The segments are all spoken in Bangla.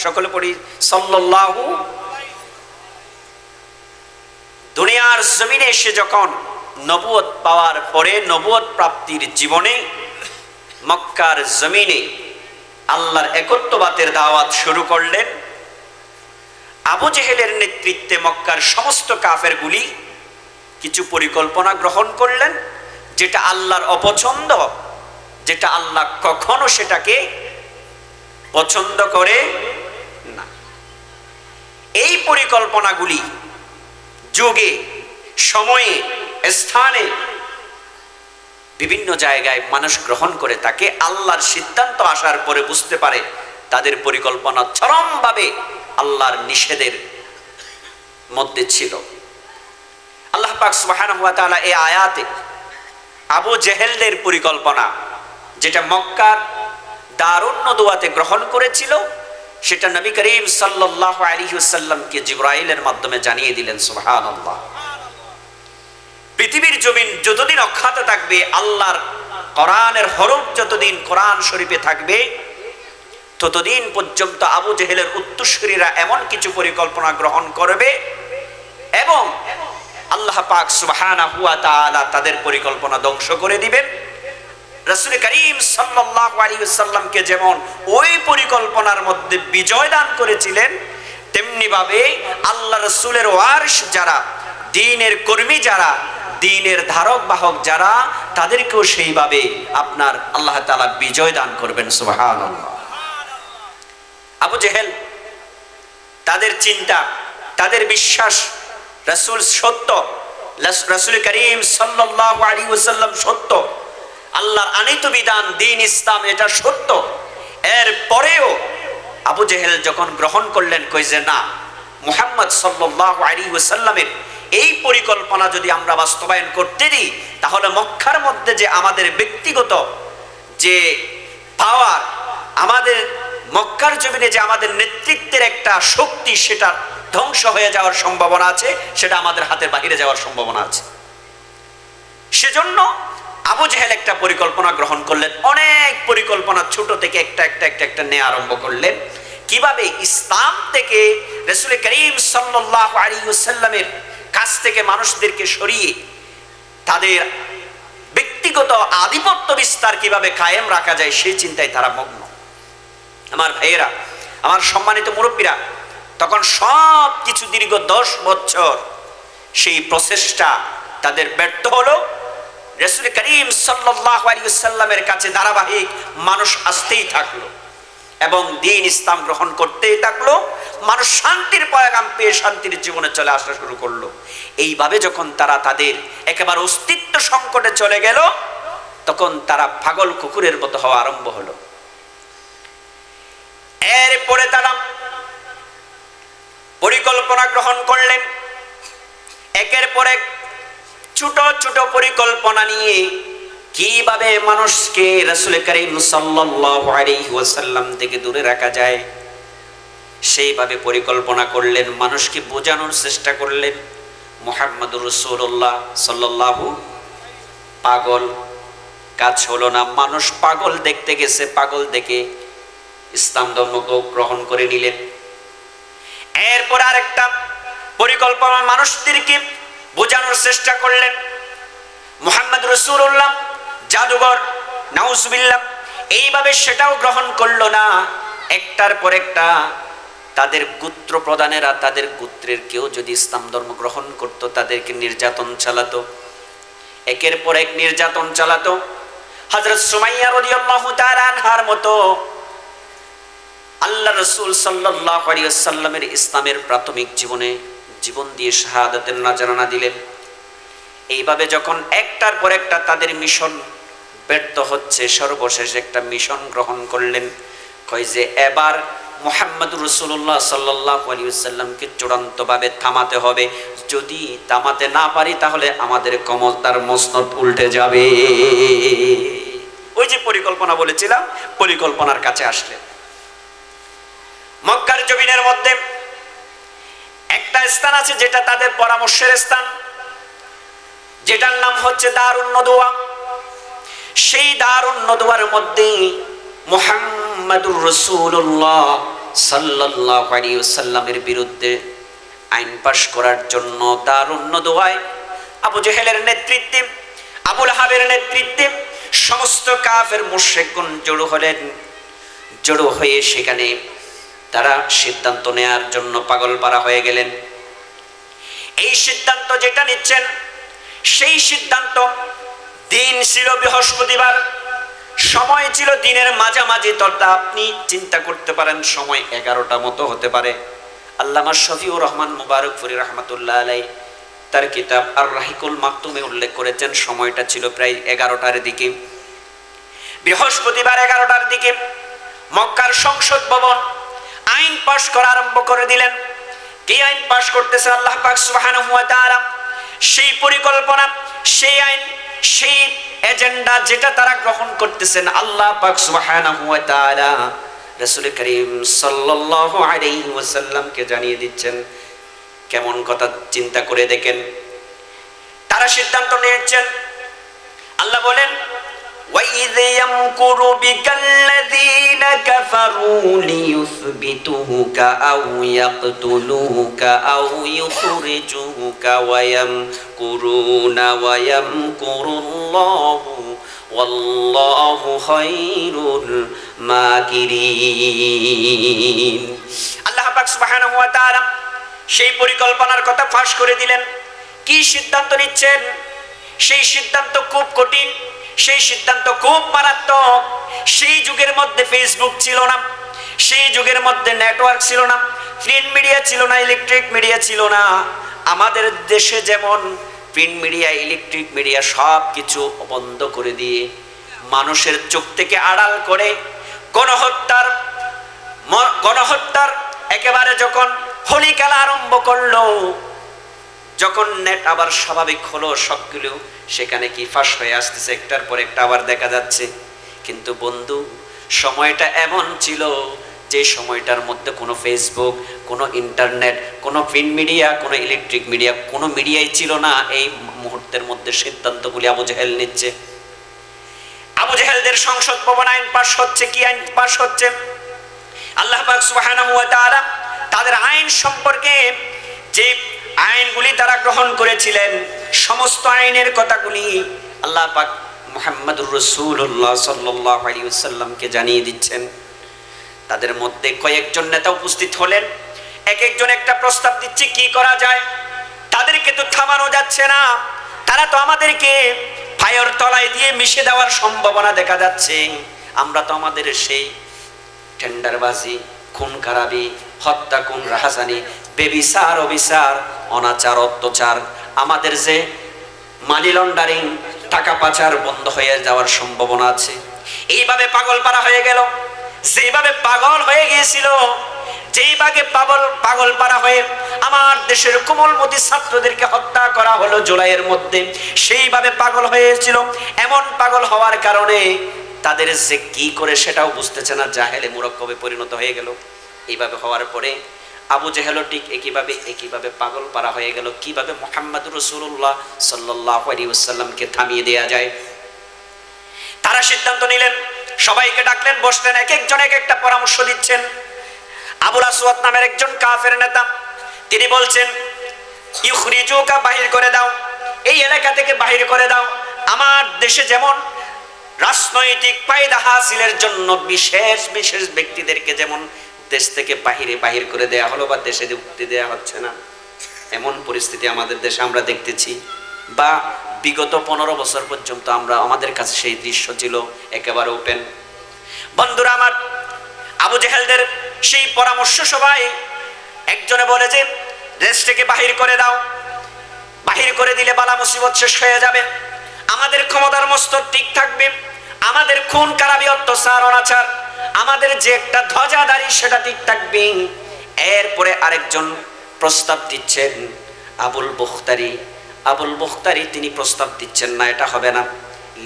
সকলে পড়ি সাল্লাল্লাহু। দুনিয়ার জমিনে এসে যখন নবুয়ত পাওয়ার পরে নবুয়ত প্রাপ্তির জীবনে মক্কার জমিনে আল্লাহর একত্ববাদের দাওয়াত শুরু করলেন। আবু জেহেলের নেতৃত্বে মক্কার সমস্ত কাফেরগুলি কিছু পরিকল্পনা গ্রহণ করলেন, যেটা আল্লাহর অপছন্দ, যেটা আল্লাহ কখনো সেটাকে পছন্দ করে না। এই পরিকল্পনাগুলি যুগে, সময়ে, স্থানে, বিভিন্ন জায়গায় মানুষ গ্রহণ করে থাকে। আল্লাহর সিদ্ধান্ত আসার পরে বুঝতে পারে তাদের পরিকল্পনা চরমভাবে আল্লাহর নিষেধের মধ্যে ছিল। আল্লাহ পাক সুবহানাহু ওয়া তাআলা এই আয়াতে আবু জেহেলদের পরিকল্পনা, যেটা মক্কার দারুন নদওয়াতে গ্রহণ করেছিল, সেটা নবী করিম সাল্লাল্লাহু আলাইহি ওয়াসাল্লামকে জিবরাইলের মাধ্যমে জানিয়ে দিলেন। সুবহানাল্লাহ। পৃথিবীর জমিন যতদিন অক্ষত থাকবে, আল্লাহর কোরআনের হরফ যতদিন কোরআন শরীফে থাকবে, ততদিন পর্যন্ত আবু জেহেলের উত্তরসূরিরা এমন কিছু পরিকল্পনা গ্রহণ করবে এবং আল্লাহ পাক সুবহানাহু ওয়া তাআলা তাদের পরিকল্পনা ধ্বংস করে দিবেন। রাসূল করিম সাল্লাল্লাহু আলাইহি ওয়াসাল্লামকে যেমন ওই পরিকল্পনার মধ্যে বিজয় দান করেছিলেন, তেমনি ভাবে আল্লাহ রাসূলের ওয়ারিস যারা, দ্বীনের কর্মী যারা, দ্বীনের ধারক বাহক যারা, তাদেরকেও সেইভাবে আপনার আল্লাহ তাআলা বিজয় দান করবেন। সুবহানাল্লাহ। আবু জেহেল, তাদের চিন্তা, তাদের বিশ্বাস রাসূল সত্য, রাসূল করিম সাল্লাল্লাহু আলাইহি ওয়াসাল্লাম সত্য, আল্লাহর আনিত বিধান দ্বীন ইসলাম এটা সত্য। এর পরেও আবু জেহেল যখন গ্রহণ করলেন, কই যে না, মুহাম্মদ সাল্লাল্লাহু আলাইহি ওয়াসাল্লামের এই পরিকল্পনা যদি আমরা বাস্তবায়ন করতে দিই, তাহলে মক্কার মধ্যে যে আমাদের ব্যক্তিগত যে পাওয়ার, আমাদের মক্কার জমিনে যে আমাদের নেতৃত্বের একটা শক্তি, সেটা ধ্বংস হয়ে যাওয়ার সম্ভাবনা আছে, সেটা আমাদের হাতের বাইরে যাওয়ার সম্ভাবনা আছে। সেজন্য আবু জেহেল একটা পরিকল্পনা গ্রহণ করলেন। অনেক পরিকল্পনা ছোট থেকে একটা নেওয়া আরম্ভ করলেন। কিভাবে ইসলাম থেকে রাসূল করিম সাল্লাল্লাহু আলাইহি ওয়াসাল্লামের কাছ থেকে মানুষদেরকে সরিয়ে তাদের ব্যক্তিগত আধিপত্য বিস্তার কিভাবে কায়েম রাখা যায়, সেই চিন্তায় তারা মগ্ন। আমার ভাইয়েরা, আমার সম্মানিত মুরব্বীরা, তখন সব কিছু দীর্ঘ 10 বছর সেই প্রচেষ্টা তাদের ব্যর্থ হলো। রাসূল করিম সাল্লাল্লাহু আলাইহি ওয়াসাল্লামের কাছে ধারাবাহিক মানুষ আসতেই থাকলো এবং দ্বীন ইসলাম গ্রহণ করতেই থাকলো। মানুষ শান্তির পয়গাম পেয়ে শান্তির জীবনে চলে আসা শুরু করলো। এইভাবে যখন তারা তাদের একেবারে অস্তিত্ব সংকটে চলে গেল, তখন তারা পাগল কুকুরের মতো হওয়া আরম্ভ হলো। এরপরে তারা পরিকল্পনা গ্রহণ করলেন, একের পর এক ছোট ছোট পরিকল্পনা নিয়ে কিভাবে মানুষকে রাসূল করিম সাল্লাল্লাহু আলাইহি ওয়াসাল্লাম থেকে দূরে রাখা যায়, সেইভাবে পরিকল্পনা করলেন। মানুষকে বোঝানোর চেষ্টা করলেন মুহাম্মদুর রাসূলুল্লাহ সাল্লাল্লাহু। পাগল কাজ হলো না। মানুষ পাগল দেখতে গেছে, পাগল দেখে ইসলাম ধর্মকে গ্রহণ করে নিলেন। এরপর আরেকটা পরিকল্পনা মানুষদেরকে বোঝানোর চেষ্টা করলেন। মুহাম্মদ রাসূলুল্লাহ জাদুঘর, নাউজুবিল্লাহ, এইভাবে সেটাও গ্রহণ করলো না। একটার পর একটা তাদের গোত্র প্রধানেরা, তাদের গোত্রের কেউ যদি ইসলাম ধর্ম গ্রহণ করত, তাদেরকে নির্যাতন চালাতো, একের পর এক নির্যাতন চালাতো। হযরত সুমাইয়া রাদিয়াল্লাহু তাআলা আনহার মতো আল্লাহ রাসূল সাল্লাল্লাহু আলাইহি ওয়াসাল্লামের ইসলামের প্রাথমিক জীবনে জীবন দিয়ে শাহাদাতের নাজরানা দিলেন। এইভাবে যখন একটার পর একটা তাদের মিশন ব্যর্থ হচ্ছে, সর্বশেষ একটা মিশন গ্রহণ করলেন। কয় যে এবার মুহাম্মদ রাসূলুল্লাহ সাল্লাল্লাহু আলাইহি ওয়াসাল্লামকে চূড়ান্তভাবে থামাতে হবে। যদি থামাতে না পারি, তাহলে আমাদের ক্ষমতার মসনদ উল্টে যাবে। ওই যে পরিকল্পনা বলেছিলাম, পরিকল্পনার কাছে আসলেন। মক্কার জমিনের মধ্যে একটা স্থান আছে যেটা তাদের পরামর্শের স্থান, যেটার নাম হচ্ছে দারুন নদওয়া। সেই দারুন নদওয়ার মধ্যে মুহাম্মদুর রাসূলুল্লাহ সাল্লাল্লাহু আলাইহি ওয়াসাল্লামের বিরুদ্ধে আইন পাশ করার জন্য তারুণ্য দোয়ায় আবু জেহেলের নেতৃত্বে, আবু লাহাবের নেতৃত্বে সমস্ত কাফের মুশরিকগণ জড়ো হলেন। জড়ো হয়ে সেখানে তারা সিদ্ধান্ত নেয়ার জন্য পাগলপারা হয়ে গেলেন। এই সিদ্ধান্ত যেটা নিচ্ছেন, সেই সিদ্ধান্ত, দিন ছিল বৃহস্পতিবার, সময় ছিল দিনের মাঝামাঝি, তথা আপনি চিন্তা করতে পারেন সময় 11টা মতো হতে পারে। আল্লামা শফিউর রহমান মুবারকপুরী রাহমাতুল্লাহ আলাইহি তার কিতাব আর রাহিকুল মাকতুমে উল্লেখ করেছেন সময়টা ছিল প্রায় 11টার দিকে। বৃহস্পতিবার 11টার দিকে মক্কার সংসদ ভবন আইন পাশ করা আরম্ভ করে দিলেন। কি আইন পাশ করতেছে? আল্লাহ পাক সুবহানাহু ওয়া তাআলা সেই পরিকল্পনা, সেই আইন, সেই এজেন্ডা যেটা তারা গ্রহণ করতেছেন, আল্লাহ পাক সুবহানাহু ওয়া তাআলা রাসূল করিম সাল্লাল্লাহু আলাইহি ওয়াসাল্লামকে জানিয়ে দিচ্ছেন। কেমন কথা চিন্তা করে দেখেন। তারা সিদ্ধান্ত নিয়েছেন, আল্লাহ বলেন وَإِذْ يَمْكُرُ بِكَ الَّذِينَ كَفَرُوا لِيُثْبِتُوكَ أَوْ يَقْتُلُوكَ أَوْ يُخْرِجُوكَ وَيَمْكُرُونَ وَيَمْكُرُ اللَّهُ وَاللَّهُ خَيْرُ الْمَاكِرِينَ। আল্লাহ পাক সুবহানাহু ওয়া তাআলা সেই পরিকল্পনার কথা ফাঁস করে দিলেন। কি সিদ্ধান্ত নিচ্ছেন? সেই সিদ্ধান্ত খুব কঠিন, সেই সিদ্ধান্ত খুব মারাত্মক। সেই যুগের মধ্যে ফেসবুক ছিল না, সেই যুগের মধ্যে নেটওয়ার্ক ছিল না, প্রিন্ট মিডিয়া ছিল না, ইলেকট্রিক মিডিয়া ছিল না। আমাদের দেশে যেমন প্রিন্ট মিডিয়া, ইলেকট্রিক মিডিয়া সব কিছু বন্ধ করে দিয়ে মানুষের চোখ থেকে আড়াল করে গণহত্যার একেবারে যখন হোলি খেলা আরম্ভ করলো, যখন নেট আবার স্বাভাবিক হলো, সবগুলো সেখানে কি ফাঁস হয়ে আসতেছে, একটার পর একটা আবার দেখা যাচ্ছে। কিন্তু বন্ধু, সময়টা এমন ছিল যে সময়টার মধ্যে কোনো ফেসবুক, কোনো ইন্টারনেট, কোনো প্রিন্ট মিডিয়া, কোনো ইলেকট্রিক মিডিয়া, কোনো মিডিয়াই ছিল না। এই মুহূর্তের মধ্যে সিদ্ধান্তগুলি আবু জেহেল নিচ্ছে। আবু জেহেলদের সংসদ ভবন আইন পাশ হচ্ছে। কি আইন পাশ হচ্ছে? আল্লাহ পাক সুবহানাহু ওয়া তাআলা তাদের আইন সম্পর্কে যে আইনগুলি তারা গ্রহণ করেছিলেন, সমস্ত আইনের কথাগুলি আল্লাহ পাক মুহাম্মদুর রাসূলুল্লাহ সাল্লাল্লাহু আলাইহি ওয়াসাল্লামকে জানিয়ে দিচ্ছেন। তাদের মধ্যে কয়েকজন নেতা উপস্থিত হলেন, এক একজন একটা প্রস্তাব দিচ্ছে কি করা যায়। তাদেরকে তো থামানো যাচ্ছে না, তারা তো আমাদেরকে পায়ের তলায় দিয়ে মিশে দেওয়ার সম্ভাবনা দেখা যাচ্ছে। আমরা তো আমাদের সেই টেন্ডারবাজি, খুন খারাপি, হত্যা, খুন, রাহাজানি, বেবিচার, অবিচার, অনাচার, অত্যাচার, আমাদের যে মানি লন্ডারিং, টাকা পাচার বন্ধ হয়ে যাওয়ার সম্ভাবনা আছে। এইভাবে পাগল পারা হয়ে গেল। যেভাবে পাগল হয়ে গিয়েছিল, যেইভাবে পাগল পারা হয়ে আমার দেশের কোমলমতি ছাত্রদেরকে হত্যা করা হলো জুলাইয়ের মধ্যে, সেইভাবে পাগল হয়েছিল। এমন পাগল হওয়ার কারণে তাদের যে কি করে সেটাও বুঝতেছে না, জাহেলে মুরক্কবে পরিণত হয়ে গেল। এইভাবে হওয়ার পরে আবু জেহেলও ঠিক একইভাবে পাগল পারা হয়ে গেল। কিভাবে মুহাম্মদুর রাসূলুল্লাহ সাল্লাল্লাহু আলাইহি ওয়াসাল্লামকে থামিয়ে দেয়া যায়। তারা সিদ্ধান্ত নিলেন, সবাইকে ডাকলেন, বসলেন, এক একজন এক একটা পরামর্শ দিচ্ছেন। আবুল আসওয়াদ নামের একজন কাফের নেতা, তিনি বলছেন, ইখরিজুকা, বাহির করে দাও, এই এলাকা থেকে বাহির করে দাও। আমার দেশে যেমন রাজনৈতিক ফায়দা হাসিলের জন্য বিশেষ বিশেষ ব্যক্তিদেরকে যেমন দেশ থেকে বাহির করে দেয়া হলো বা দেশে মুক্তি দেয়া হচ্ছে না, এমন পরিস্থিতি আমাদের দেশে আমরা দেখতেছি। বা বিগত 15 বছর পর্যন্ত আমাদের কাছে সেই দৃশ্য ছিল একেবারে ওপেন। বন্ধুরা আমার, আবু জেহেলদের সেই পরামর্শ সবাই একজনে বলে যে দেশ থেকে বাহির করে দাও, বাহির করে দিলে বালা মুসিবত শেষ হয়ে যাবে, আমাদের ক্ষমতার মস্তক ঠিক থাকবে, আমাদের খুন খারাপি, অত্যাচার, অনাচার, আমাদের যে একটা ধ্বজাধারী সেটা ঠিক থাকবে। এরপরে আরেকজন প্রস্তাব দিচ্ছেন, আবুল বখতারি তিনি প্রস্তাব দিচ্ছেন, না এটা হবে না,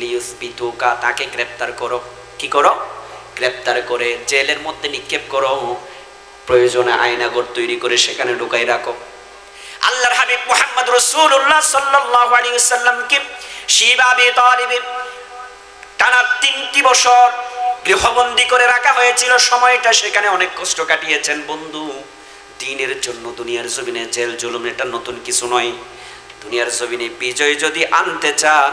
লিউসবিতুকা, তাকে গ্রেফতার করো। কি করো? গ্রেফতার করে জেলের মধ্যে নিক্ষেপ করো, প্রয়োজনে আয়নাঘর তৈরি করে সেখানে ঢুকাই রাখো। আল্লাহর হাবিব মুহাম্মদ রাসূলুল্লাহ সাল্লাল্লাহু আলাইহি ওয়াসাল্লামকে শিবা আবি তালিব টানা 3টি বছর গৃহবন্দী করে রাখা হয়েছিল, সময়টা সেখানে অনেক কষ্ট কাটিয়েছেন। বন্ধু, দ্বীনের জন্য দুনিয়ার জমিনে জেল জুলুম এটা নতুন কিছু নয়। দুনিয়ার জমিনে বিজয় যদি আনতে চান,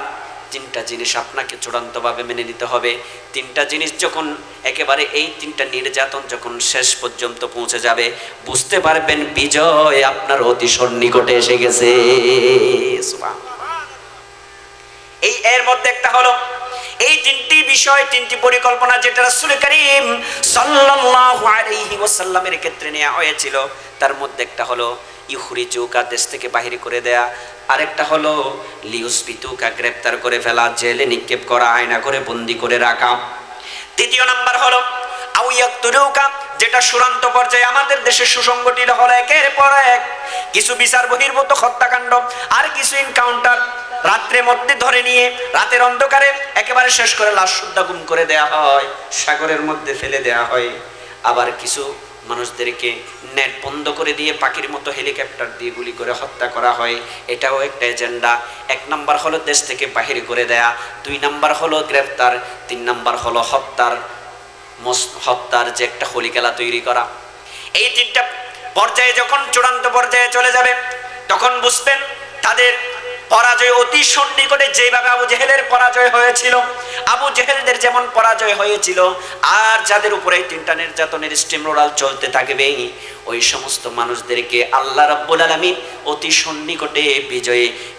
তিনটা জিনিস আপনাকে চূড়ান্তভাবে মেনে নিতে হবে। তিনটা জিনিস যখন একেবারে এই তিনটা নির্যাতন যখন শেষ পর্যন্ত পৌঁছে যাবে, বুঝতে পারবেন বিজয় আপনার অতি সন্নিকটে এসে গেছে। এই এর মধ্যে একটা হলো এই তিনটি বিষয়, তিনটি পরিকল্পনা যেটা রাসূল করিম সাল্লাল্লাহু আলাইহি ওয়াসাল্লামের ক্ষেত্রে নেওয়া হয়েছিল, তার মধ্যে একটা হলো ইখরিজুকা, দেশ থেকে বাহির করে দেয়া। আরেকটা হলো লিউসবিতুকা, গ্রেফতার করে ফেলা, জেলে নিক্ষেপ করা, আয়না করে বন্দী করে রাখা। তৃতীয় নাম্বার হলো আউ ইয়াকতুলুকা, যেটা চূড়ান্ত পর্যায়ে আমাদের দেশে সুসংগঠিত হলো একের পর এক কিছু বিচার বহির্ভূত হত্যাকাণ্ড আর কিছু এনকাউন্টার। রাত্রের মধ্যে ধরে নিয়ে রাতের অন্ধকারে একেবারে শেষ করে লাশ শুদ্ধা গুম করে দেয়া হয়, সাগরের মধ্যে ফেলে দেয়া হয়। আবার কিছু মানুষদেরকে নেট বন্ধ করে দিয়ে পাখির মতো হেলিকপ্টার দিয়ে গুলি করে হত্যা করা হয়। এটাও একটা এজেন্ডা। এক নাম্বার হলো দেশ থেকে বাহির করে দেয়া, দুই নাম্বার হলো গ্রেফতার, তিন নাম্বার হলো হত্যার যে একটা হলিকেলা তৈরি করা। এই তিনটা পর্যায়ে যখন চূড়ান্ত পর্যায়ে চলে যাবে, তখন বুঝবেন তাদের পরাজয় অতি সন্নিকটে। যেভাবে আবু জেহেলের পরাজয় হয়েছিল, আবু জেহেলদের যেমন পরাজয় হয়েছিল, আর যাদের উপরে এই তিনটা নির্যাতনের স্টিমরোলার চলতে থাকবে, ওই সমস্ত মানুষদেরকে আল্লাহ রাব্বুল আলামিন অতি সন্নিকটে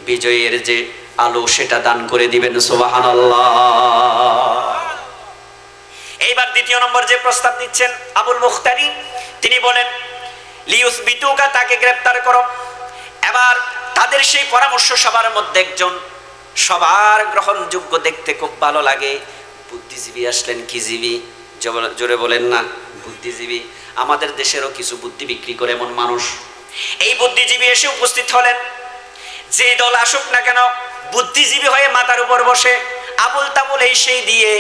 বিজয়ের যে আলো সেটা দান করে দিবেন। সুবহানাল্লাহ। এইবার দ্বিতীয় নম্বর যে প্রস্তাব দিচ্ছেন আবুল মুখতারি, তিনি বলেন লিউসবিতুকা, তাকে গ্রেফতার করো। এবার তাদের সেই পরামর্শ সবার মধ্যে একজন সবার গ্রহণযোগ্য, দেখতে খুব ভালো লাগে, বুদ্ধিজীবী আসলেন। কি জীবী? জোরে বলেন না, বুদ্ধিজীবী। আমাদের দেশেরও কিছু বুদ্ধি বিক্রি করে এমন মানুষ। এই বুদ্ধিজীবী এসে উপস্থিত হলেন। যে দল আসুক না কেন, বুদ্ধিজীবী হয়ে মাথার উপর বসে আবুল তাবুল এই সেই দিয়ে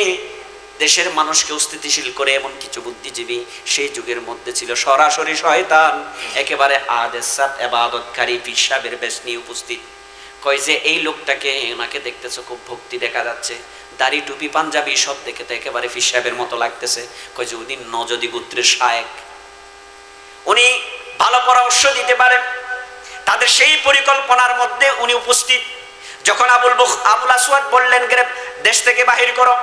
দেশের মানুষকে স্থিতিশীল করে এমন কিছু বুদ্ধিজীবী সেই যুগের মধ্যে ছিল। সরাসরি শয়তান একেবারে আদেসাত ইবাদতকারী পীর সাহেবের বেশ নিয়ে উপস্থিত। কয় যে এই লোকটাকে, ওনাকে দেখতেছো খুব ভক্তি দেখা যাচ্ছে, দাড়ি টুপি পাঞ্জাবি সব দেখে তো একেবারে পীর সাহেবের মতো লাগতেছে। কয় যে উনি নজদি গোত্রের শায়েক, উনি ভালো পরামর্শ দিতে পারেন। তাদের সেই পরিকল্পনার মধ্যে উনি উপস্থিত। যখন আবুল আসওয়াদ বললেন দেশ থেকে বাহির করো,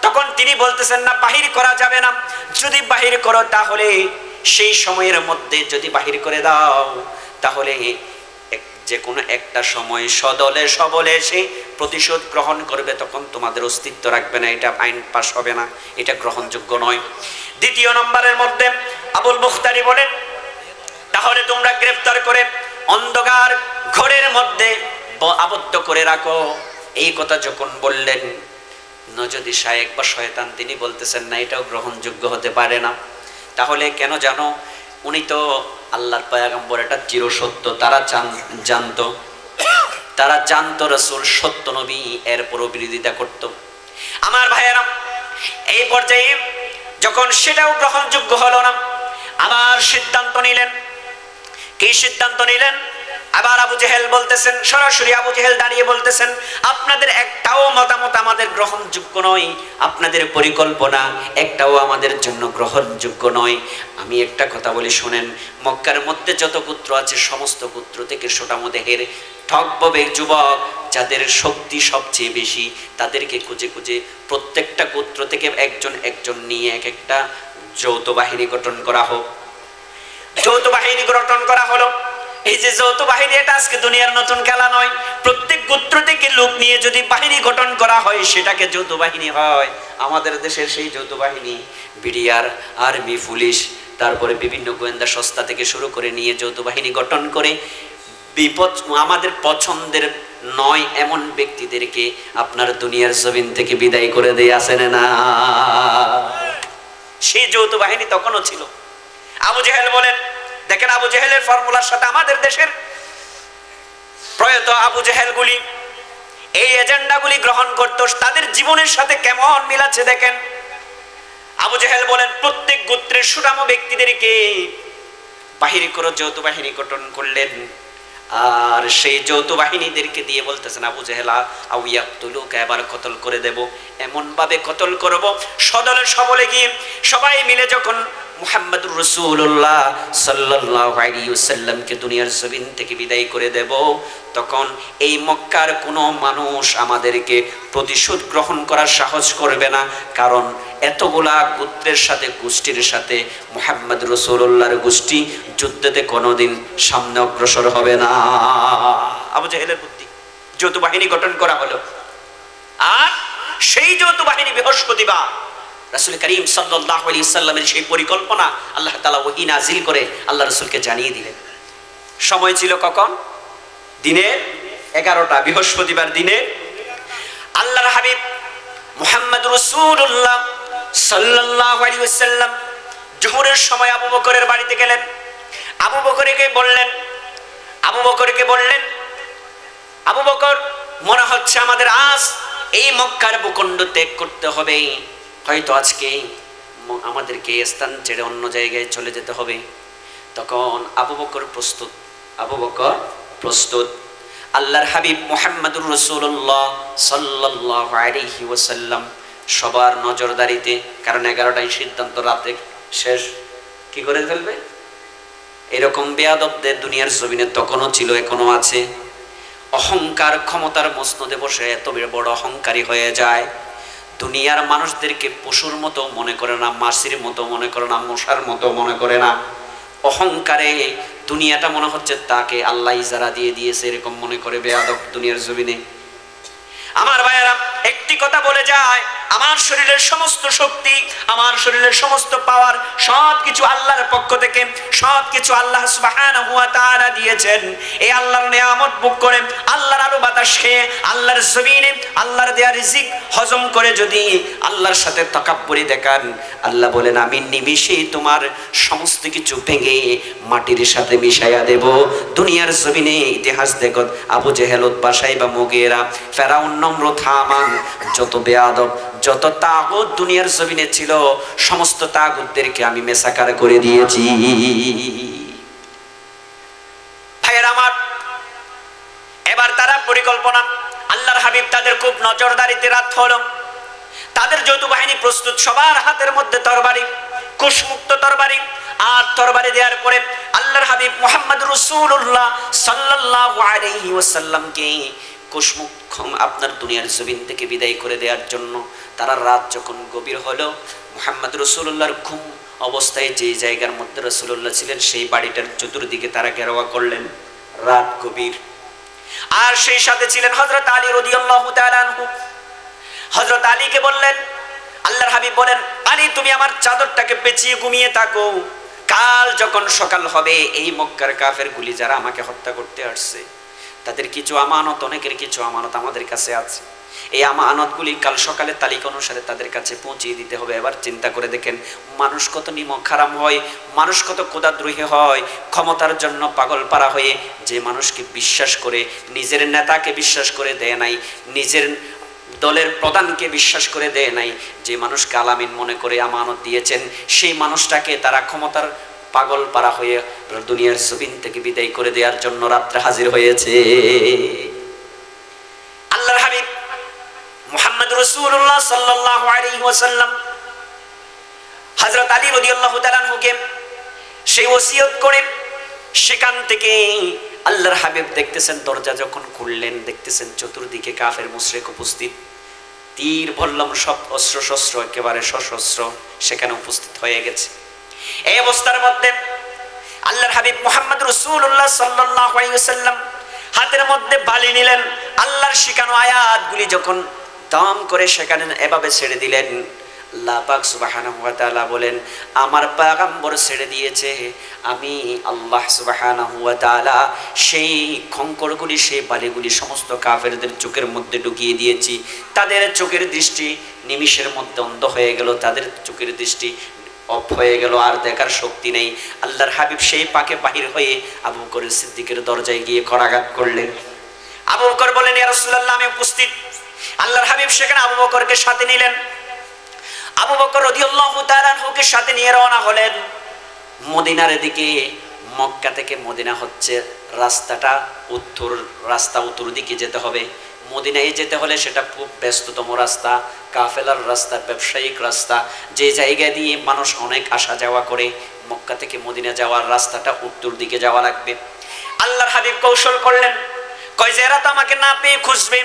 তখন তিনি বলতেছেন না, বাহির করা যাবে না। যদি বাহির করো তাহলে সেই সময়ের মধ্যে যদি বাহির করে দাও, তাহলে যে কোনো একটা সময় সদলে সবলে এসে প্রতিশোধ গ্রহণ করবে, তখন তোমাদের অস্তিত্ব রাখবে না, এটা আইন পাস হবে না, এটা গ্রহণযোগ্য নয়। দ্বিতীয় নম্বরের মধ্যে আবুল মুখতারি বলেন, তাহলে তোমরা গ্রেফতার করে অন্ধকার ঘরের মধ্যে আবদ্ধ করে রাখো। এই কথা যখন বললেন, নজদি শায়েক বা শয়তান তিনি বলতেছেন না, এটাও গ্রহণযোগ্য হতে পারে না। তাহলে কেন জানো? উনি তো আল্লাহর পয়গম্বর, এটা চিরসত্য, তারা জানতো রাসূল সত্য নবী, এরপরও বিরোধিতা করত। আমার ভাইয়েরা, এই পর্যায়ে যখন সেটাও গ্রহণযোগ্য হলো না, আবার সিদ্ধান্ত নিলেন। কি সিদ্ধান্ত নিলেন? আবার আবু জেহেল বলতেছেন, সরাসরি আবু জেহেল দাঁড়িয়ে বলতেছেন, আপনাদের একটাও মতামত আমাদের গ্রহণযোগ্য নয়, আপনাদের পরিকল্পনা একটাও আমাদের জন্য গ্রহণযোগ্য নয়। আমি একটা কথা বলি শোনেন, মক্কার মধ্যে যত গোত্র আছে সমস্ত গোত্র থেকে ছোটামো দেহের ঠকববে যুবক, যাদের শক্তি সবচেয়ে বেশি, তাদেরকে খুঁজে খুঁজে প্রত্যেকটা গোত্র থেকে একজন একজন নিয়ে এক একটা যৌথ বাহিনী গঠন করা হোক। যৌথ বাহিনী গঠন করা হলো। এই যে যৌথ বাহিনী, এটা আজকে দুনিয়ার নতুন খেলা নয়। প্রত্যেক গোত্র থেকে লোক নিয়ে যদি বাহিনী গঠন করা হয়, সেটাকে যৌথ বাহিনী হয়। আমাদের দেশের সেই যৌথ বাহিনী বিডিআর, আর্মি, পুলিশ, তারপরে বিভিন্ন গোয়েন্দা সংস্থা থেকে শুরু করে নিয়ে যৌথ বাহিনী গঠন করে বিপদ আমাদের পছন্দের নয় এমন ব্যক্তিদেরকে আপনার দুনিয়ার জমিন থেকে বিদায় করে দিয়ে আসেন না। সেই যৌথ বাহিনী তখনও ছিল। আবু জেহেল বলেন, দেখেন আবু জেহেলের ফর্মুলার সাথে আমাদের দেশের প্রয়াত আবু জেহেলগুলি এই এজেন্ডাগুলি গ্রহণ করত, তাদের জীবনের সাথে কেমন মিল আছে দেখেন। আবু জেহেল বলেন, প্রত্যেক গোত্রের সুনাম ব্যক্তিদেরকে বাহির করে যৌথ বাহিনী গঠন করলেন। আর সেই যৌথ বাহিনীদেরকে দিয়ে বলতেছেন, আবু জেহেলা আউ ইয়াকতুলুকা, এবার কতল করে দেব, এমন ভাবে কতল করব সদলে সবলে গিয়ে সবাই মিলে যখন মুহাম্মদুর রাসূলুল্লাহ সাল্লাল্লাহু আলাইহি ওয়াসাল্লামকে দুনিয়ার জমিন থেকে বিদায় করে দেব, তখন এই মক্কার কোনো মানুষ আমাদেরকে প্রতিশোধ গ্রহণ করার সাহস করবে না, কারণ এতগুলা গোত্রের সাথে গোষ্ঠীর সাথে মুহাম্মদ রাসূলুল্লাহর গোষ্ঠী যুদ্ধেতে কোনোদিন সামনে অগ্রসর হবে না। আবু জেহেলের বুদ্ধি, যৌথ বাহিনী গঠন করা হলো। আর সেই যৌথ বাহিনী বৃহস্পতিবার রাসূল করিম সাল্লাল্লাহু আলাইহি ওয়াসাল্লামের সেই পরিকল্পনা আল্লাহ তাআলা ওহী নাজিল করে আল্লাহ রাসূলকে জানিয়ে দিলেন। সময় ছিল কখন? দিনের 11টা, বৃহস্পতিবার দিনে আল্লাহর হাবিব মুহাম্মদ রাসূলুল্লাহ সাল্লাল্লাহু আলাইহি ওয়াসাল্লাম জোহরের সময় আবু বকরের বাড়িতে গেলেন। আবু বকরকে বললেন, আবু বকর, মনে হচ্ছে আমাদের আজ এই মক্কার ভূখণ্ড ত্যাগ করতে হবে, হয়তো আজকে আমাদেরকে স্থান ছেড়ে অন্য জায়গায় চলে যেতে হবে। তখন আবু বকর প্রস্তুত। আল্লাহর হাবিব মুহাম্মদুর রাসূলুল্লাহ সাল্লাল্লাহু আলাইহি ওয়াসাল্লাম সবার নজরদারিতে, কারণ 11টায় সিদ্ধান্ত রাতে শেষ, কি করে ফেলবে। এরকম বেয়াদবদের দুনিয়ার জমিনে তখনও ছিল, এখনো আছে। অহংকার ক্ষমতার মসনদে বসে এত বড় অহংকারী হয়ে যায়, দুনিয়ার মানুষদেরকে পশুর মতো মনে করে না, মাছির মতো মনে করে না, মশার মতো মনে করে না। অহংকারে দুনিয়াটা মনে হচ্ছে তাকে আল্লাহ ইজারা দিয়ে দিয়েছে, এরকম মনে করে বেয়াদব দুনিয়ার জমিনে। আমার ভাইয়েরা, একটি কথা বলে যায়, আমার শরীরের সমস্ত শক্তি, আমার শরীরের সমস্ত পাওয়ার সবকিছু আল্লাহর পক্ষ থেকে, সবকিছু আল্লাহ সুবহানাহু ওয়া তাআলা দিয়েছেন। এই আল্লাহর নিয়ামত ভোগ করে, আল্লাহর আলো বাতাস খেয়ে, আল্লাহর জমিনে আল্লাহর দেয়া রিজিক হজম করে যদি আল্লাহর সাথে তাকাব্বুরি দেখান, আল্লাহ বলেন আমি নিমিষেই তোমার সমস্ত কিছু ভেঙে মাটির সাথে মিশাইয়া দেব। দুনিয়ার জমিনে ইতিহাস দেখো, আবু জেহেল, উতবা, শাইবা, মুগীরা, ফেরাউন, নমরুদ, হামান, যত বেয়াদব, যত তাগুত দুনিয়ার জমিনে ছিল, সমস্ত তাগুতদেরকে আমি মেসাকার করে দিয়েছি। ভাইয়ের আমার, এবার তারা পরিকল্পনা, আল্লাহর হাবিব তাদের খুব নজরদারিতে রাত হলো, তাদের যৌথ বাহিনী প্রস্তুত, সবার হাতের মধ্যে তরবারি, কুশমুক্ত তরবারি। আর তরবারি দেওয়ার পরে আল্লাহর হাবিব মুহাম্মদ রাসূলুল্লাহ সাল্লাল্লাহু আলাইহি ওয়াসাল্লামকে কুশমুক্ষম আপনার দুনিয়ার জমিন থেকে বিদায় করে দেওয়ার জন্য তারা রাত যখন গভীর হলো, মুহাম্মদ রাসূলুল্লাহর ঘুম অবস্থায় যে জায়গার মধ্যে রাসূলুল্লাহ ছিলেন সেই বাড়িটার চতুর্দিকে তারা ঘেরাওয়া করলেন। রাত গভীর, আর সেই সাথে ছিলেন হযরত আলী রাদিয়াল্লাহু তাআলা আনহু। হযরত আলীকে বললেন, আল্লাহর হাবিব বলেন, আলী তুমি আমার চাদরটাকে পেঁচিয়ে ঘুমিয়ে থাকো, কাল যখন সকাল হবে এই মক্কার কাফেরগুলি যারা আমাকে হত্যা করতে আসছে তাদের কিছু আমানত, অনেকের কিছু আমানত আমাদের কাছে আছে, এই আমানতগুলি কাল সকালে তালিকা অনুসারে তাদের কাছে পৌঁছিয়ে দিতে হবে। এবার চিন্তা করে দেখেন, মানুষ কত নিমক হারাম হয়, মানুষ কত খোদাদ্রোহী হয়, ক্ষমতার জন্য পাগল পারা হয়ে যে মানুষকে বিশ্বাস করে, নিজের নেতাকে বিশ্বাস করে দেয় নাই, নিজের দলের প্রধানকে বিশ্বাস করে দেয় নাই, যে মানুষকে আলামিন মনে করে আমানত দিয়েছেন, সেই মানুষটাকে তারা ক্ষমতার পাগল পারা হয়ে দুনিয়ার জমিন থেকে বিদায় করে দেওয়ার জন্য রাত্রে হাজির হয়েছে। আল্লাহর হাবিব মুহাম্মদ রাসূলুল্লাহ সাল্লাল্লাহু আলাইহি ওয়াসাল্লাম হযরত আলী রাদিয়াল্লাহু তাআলা আনহুকে সেই ওসিয়ত করে সেখান থেকে আল্লাহর হাবিব দেখতেছেন, দরজা যখন খুললেন দেখতেছেন চতুর্দিকে কাফের মুশরিক উপস্থিত, তীর বল্লম সব অস্ত্র শস্ত্র একেবারে সশস্ত্র সেখানে উপস্থিত হয়ে গেছে। এই অবস্থার মধ্যে আল্লাহর হাবিব মুহাম্মদ রাসূলুল্লাহ সাল্লাল্লাহু আলাইহি ওয়াসাল্লাম হাতের মধ্যে বালি নিলেন, আল্লাহর শিখানো আয়াতগুলি যখন দাম করে সেখানে এভাবে ছেড়ে দিলেন, আল্লাহ পাক সুবহানাহু ওয়া তাআলা বলেন, আমার পয়গম্বর ছেড়ে দিয়েছে, আমি আল্লাহ সুবহানাহু ওয়া তাআলা সেই খঙ্করগুলি, সেই বালিগুলি সমস্ত কাফেরদের চোখের মধ্যে ঢুকিয়ে দিয়েছি। তাদের চোখের দৃষ্টি নিমিষের মধ্যে অন্ধ হয়ে গেল, তাদের চোখের দৃষ্টি অফ হয়ে গেল, আর দেখার শক্তি নেই। আল্লাহর হাবিব সেই পাকে বাহির হয়ে আবু বকর সিদ্দিকের দরজায় গিয়ে করাঘাত করলেন। আবু বকর বলেন, ইয়া রাসূলুল্লাহ আমি উপস্থিত। আল্লাহর হাবিব সেখানে আবু বকরকে সাথে নিলেন। আবু বকর রাদিয়াল্লাহু তাআলা আনহুকে সাথে নিয়ে রওনা হলেন মদিনার দিকে। মক্কা থেকে মদিনা হচ্ছে রাস্তাটা উত্তর দিকে যেতে হবে। মদিনায় যেতে হলে সেটা খুব ব্যস্ততম রাস্তা, কাফেলার রাস্তা, ব্যবসায়িক রাস্তা, যে জায়গা দিয়ে মানুষ অনেক আসা যাওয়া করে। মক্কা থেকে মদিনা যাওয়ার রাস্তাটা উত্তর দিকে যাওয়া লাগবে। আল্লাহর হাবিব কৌশল করলেন, কয় যে এরা তো আমাকে না পেয়ে খুঁজবে,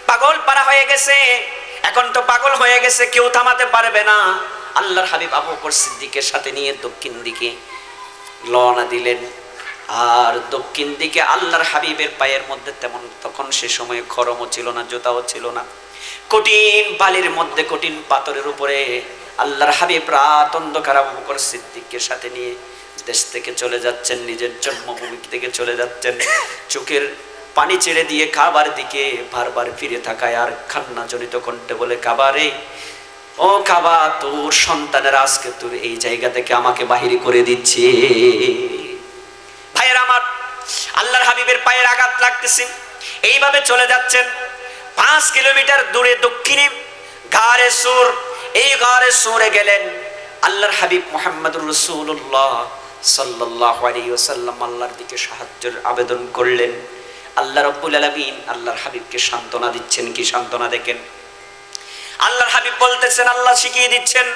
পাগল পারা হয়ে গেছে, এখন তো পাগল হয়ে গেছে, কেউ থামাতে পারবে না। আল্লাহর হাবিব আবু বকর সিদ্দিকের সাথে নিয়ে দক্ষিণ দিকে রওনা দিলেন। আর দক্ষিণ দিকে আল্লাহর হাবিবের পায়ের মধ্যে তেমন তখন সে সময় খড়মও ছিল না, জুতাও ছিল না, কঠিন বালির মধ্যে, কঠিন পাথরের উপরে আল্লাহর হাবিব রাত অন্ধকার আবু বকর সিদ্দিকের সাথে নিয়ে দেশ থেকে চলে যাচ্ছেন, নিজের জন্মভূমি থেকে চলে যাচ্ছেন। চোখের পানি ছেড়ে দিয়ে কাবার দিকে বারবার ফিরে থাকায় আর কান্না জনিত কণ্ঠে বলে, কাবারে, ও কাবা, তোর সন্তানের আজকে তোর এই জায়গা থেকে আমাকে বাহির করে দিচ্ছে। ভাইয়ের আমার, আল্লাহর হাবিবের পায়ের আঘাত লাগতেছে, এইভাবে চলে যাচ্ছেন। 5 কিলোমিটার দূরে দক্ষিণে গারে সুর, এই গারে সুরে গেলেন। আল্লাহর হাবিব মুহাম্মদুর রাসূলুল্লাহ সাল্লাল্লাহু আলাইহি ওয়াসাল্লাম আল্লাহর দিকে সাহায্যের আবেদন করলেন। আল্লাহ রাব্বুল আলামিন আল্লাহর হাবিবকে সান্ত্বনা দিচ্ছেন। কি সান্ত্বনা দেখেন, আল্লাহর হাবিব বলতেছেন, আল্লাহ শিখিয়ে দিচ্ছেন,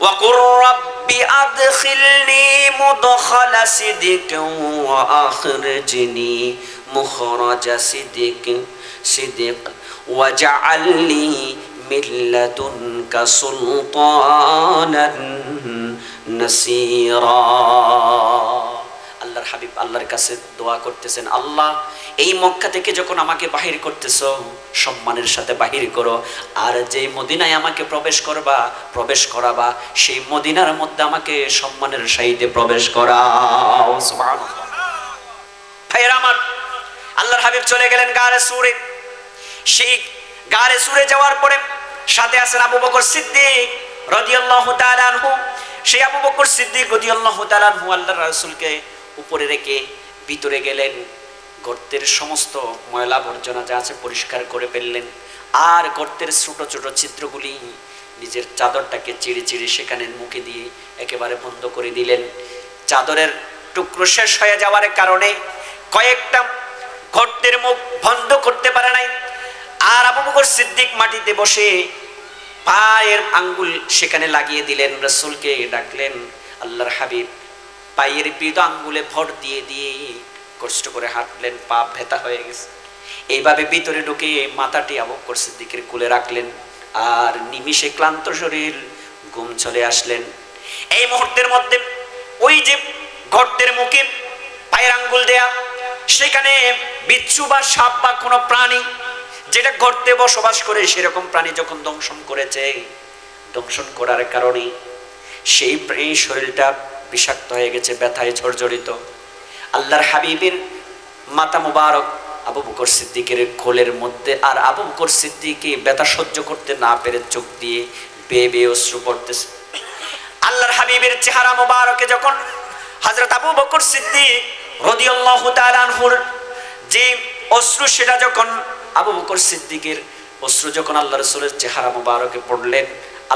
ওয়া কুর রাব্বি আদখিলনি মুদখালা সিদকিন ওয়া আখরিজনি মুখরাজা সিদক ওয়াজআলনি মিন লাদুনকা সুলতানান নাসীরা। আল্লাহর হাবিব আল্লাহর কাছে দোয়া করতেছেন, আল্লাহ, এই মক্কা থেকে যখন আমাকে বাহির করতেছো, সম্মানের সাথে বাহির করো, আর যে মদিনায় আমাকে প্রবেশ করাবা, সেই মদিনার মধ্যে আমাকে সম্মানের সাথে প্রবেশ করাও। সুবহানাল্লাহ। ভাইরা আমার, আল্লাহর হাবিব চলে গেলেন গারে সুরে। সেই গারে সুরে যাওয়ার পরে সাথে আছেন আবু বকর সিদ্দিক রাদিয়াল্লাহু তাআলা আনহু। সেই আবু বকর সিদ্দিক রাদিয়াল্লাহু তাআলা আনহু আল্লাহর রাসূলকে উপরে রেখে ভিতরে গেলেন। গর্তের সমস্ত ময়লা আবর্জনা যা আছে পরিষ্কার করে ফেললেন। আর গর্তের ছোট ছোট ছিদ্রগুলি নিজের চাদরটাকে চিড়ে চিড়ে সেখানে মুখে দিয়ে একেবারে বন্ধ করে দিলেন। চাদরের টুকরো শেষ হয়ে যাওয়ার কারণে কয়েকটা গর্তের মুখ বন্ধ করতে পারে নাই। আর আবু বকর সিদ্দিক মাটিতে বসে পায়ের আঙ্গুল সেখানে লাগিয়ে দিলেন। রাসূলকে ডাকলেন। আল্লাহর হাবিব পায়ের বৃদ্ধ আঙ্গুলে ভর দিয়ে দিয়ে কষ্ট করে হাঁটলেন, পা ব্যথা হয়ে গেছে। এইভাবে ভিতরে ঢুকে মাথাটি আবু বকর সিদ্দিকের কোলে রাখলেন। আর নিমিষে ক্লান্ত শরীর ঘুম চলে আসলেন। এই মুহূর্তের মধ্যে ওই যে গর্তের মুখে পায়ের আঙ্গুল দেয়া, সেখানে বিচ্ছু বা সাপ বা কোনো প্রাণী যেটা গর্তে বসবাস করে, সেরকম প্রাণী যখন দংশন করেছে, দংশন করার কারণে সেই শরীরটা বিষাক্ত হয়ে গেছে, ব্যথায় জর্জরিত। আল্লাহর হাবিবের মাথা মুবারক আবু বকর সিদ্দিকের কোলের মধ্যে, আর আবু বকর সিদ্দিককে ব্যথা সহ্য করতে না পেরে চোখ দিয়ে বেয়ে বেয়ে অশ্রু পড়তেছে। আল্লাহর হাবিবের চেহারা মুবারকে যখন হযরত আবু বকর সিদ্দিক রাদিয়াল্লাহু তাআলা আনহুর যে অশ্রু, সেটা যখন আবু বকর সিদ্দিকের অশ্রু যখন আল্লাহ রাসূলের চেহারা মুবারকে পড়লেন,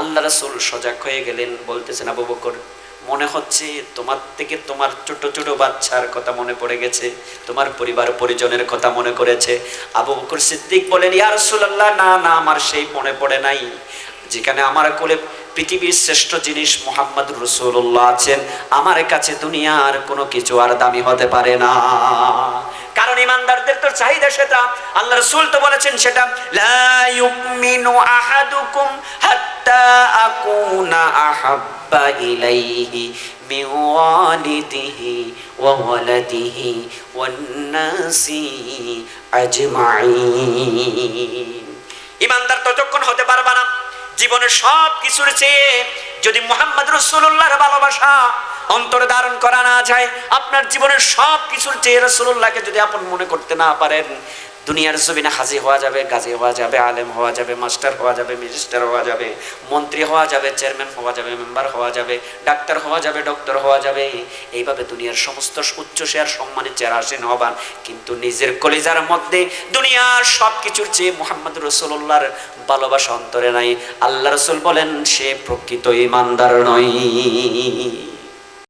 আল্লাহ রাসূল সজাগ হয়ে গেলেন। বলতেছেন, আবু বকর, মনে হচ্ছে তোমার থেকে তোমার ছোট ছোট বাচ্চার কথা মনে পড়ে গেছে, তোমার পরিবার পরিজনের কথা মনে করেছে। আবু বকর সিদ্দিক বলেন, ইয়া রাসূলুল্লাহ, না না, আমার সেই মনে পড়ে নাই। যেখানে আমার কোলে পৃথিবীর শ্রেষ্ঠ জিনিস মুহাম্মদুর রাসূলুল্লাহ আছেন, আমার কাছে দুনিয়ার কোনো কিছু আর দামি হতে পারে না। কারণ ইমানদারদের তো চাহিদা সেটা, আল্লাহ রাসূল তো বলেছেন সেটা, লা ইউমিনু আহাদুকুম হাত্তা আকুনা আহাব্বা ইলাইহি মিন ওয়ালিদিহি ওয়া ওয়ালাদিহি ওয়ান নাসি আজমাইন। ইমানদার ততক্ষণ হতে পারবে না জীবনের সব কিছুর চেয়ে যদি মুহাম্মদ রাসূলুল্লাহর ভালোবাসা অন্তরে ধারণ করা না যায়, আপনার জীবনের সব কিছুর চেয়ে রাসূলুল্লাহকে যদি আপন মনে করতে না পারেন, দুনিয়ার জমিনে হাজী হওয়া যাবে, গাজী হওয়া যাবে, আলেম হওয়া যাবে, মাস্টার হওয়া যাবে, ম্যাজিস্ট্রেট হওয়া যাবে, মন্ত্রী হওয়া যাবে, চেয়ারম্যান হওয়া যাবে, মেম্বার হওয়া যাবে, ডাক্তার হওয়া যাবে, ডক্টর হওয়া যাবে, এইভাবে দুনিয়ার সমস্ত উচ্চ শেয়ার সম্মানের চেয়ার আসীন হবান, কিন্তু নিজের কলিজার মধ্যে দুনিয়ার সব কিছুর চেয়ে মুহাম্মদ রাসূলুল্লাহর ভালোবাসা অন্তরে নাই, আল্লাহ রাসূল বলেন সে প্রকৃত ঈমানদার নয়।